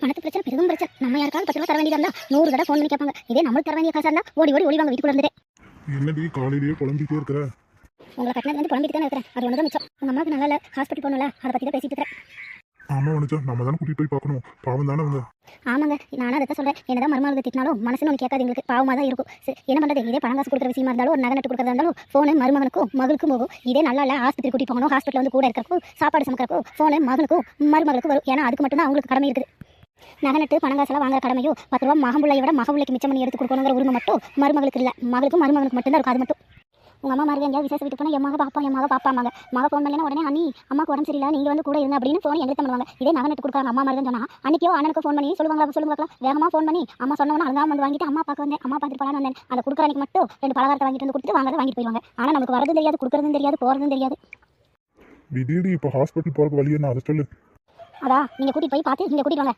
பணத்து பிரச்சனை பெரும் பிரச்சனை. நம்ம யாருக்காவது 10 ரூபா தர வேண்டியதா இருந்தா 100 தடவை ஃபோன் பண்ணி கேட்பாங்க. இதே நம்மளுக்கு தர வேண்டிய காசா இருந்தா ஓடி ஓடி ஒளிவாங்க வீட்டுக்குள்ள இருந்துட்டு. என்னடி காலையிலேயே புலம்பிட்டே இருக்கிற? உங்களை கட்டினது வந்து புலம்பிட்டு தானே இருக்கிறேன். அது ஒன்று மிச்சம். உங்க அம்மாவுக்கு நல்லா இல்லை, ஹாஸ்பிட்டல் போகணும்ல, அதை பற்றி தான் பேசிட்டு இருக்கிறேன். ஆமா வனிச்சா, நம்ம தானே கூட்டிட்டு போய் பார்க்கணும். பாவம் தானே அவங்க. ஆமாங்க, நானும் அதை சொல்கிறேன். என்னதான் மருமகளுக்கு திட்டினாலும் மனசுன்னு ஒன்று கேட்காது. எங்களுக்கு பாவமாக தான் இருக்கும். சரி, என்ன பண்ணுறது? இதே பணம் காசு கொடுக்குற விஷயமா இருந்தாலும் ஒரு நகை நட்டு கொடுக்குறதா இருந்தாலும் ஃபோனு மருமகனுக்கும் மகளுக்கும் போகும். இதே நல்லா இல்லை, ஆஸ்பத்திரி கூட்டி போகணும், ஹாஸ்பிட்டல் வந்து கூட இருக்கிறக்கும் சாப்பாடு சமைக்கிறக்கும் ஃபோனு மகனுக்கும் மருமகளுக்கும் வரும். ஏன்னா அதுக்கு மட்டும் தான் அவங்களுக்கு கடமை இருக்குது. நகை நட்டு பணம் காசெல்லாம் வாங்குற கடமையோ 10 ரூபா மகம்பிள்ளையை விட மகபிள்ளைக்கு மிச்சம் பண்ணி எடுத்து கொடுக்கணுங்கிற உரிமை மட்டும் மருமகளுக்கு இல்லை. மகளுக்கும் மருமகனுக்கு மட்டும்தான் இருக்கும். அது மட்டும் உங்கள் அம்மா மாதிரி எங்கேயாவது விசேஷ வீட்டுக்கு போனால் என் மக பாப்பாங்க. மக ஃபோன் பண்ணலன்னா உடனே அண்ணி அம்மாக்கு உடம்பு சரியில்லை, நீங்கள் வந்து கூட இருங்க அப்படின்னு ஃபோன் எங்களுக்கு பண்ணுவாங்க. இதே நகை நட்டு கொடுக்குறாங்க அம்மா மாதிரி தான் சொன்னால் அன்றைக்கோ அண்ணனுக்கு ஃபோன் பண்ணி சொல்லுவாங்களா வேகமாக ஃபோன் பண்ணி அம்மா சொன்னவொன்னே அங்கே வந்து வாங்கிட்டு அம்மா பார்க்க வந்தேன், அம்மா பார்த்துட்டு போலான்னு வந்தேன். அதை கொடுக்குற அன்றைக்கி மட்டும் 2 பலகாரத்தை வாங்கிட்டு வந்து கொடுத்துட்டு வாங்கிட்டு போயிடுவாங்க. ஆனால் நமக்கு வரதும் தெரியாது, கொடுக்குறதும் தெரியாது, போகிறதும் தெரியாது. விதிடி இப்போ ஹாஸ்பிட்டல் போகிறக்கு வழியே நான் அதை சொல்லு. அதான் நீங்கள் கூட்டிகிட்டு போய் பார்த்து நீங்கள் கூட்டிட்டு வாங்க.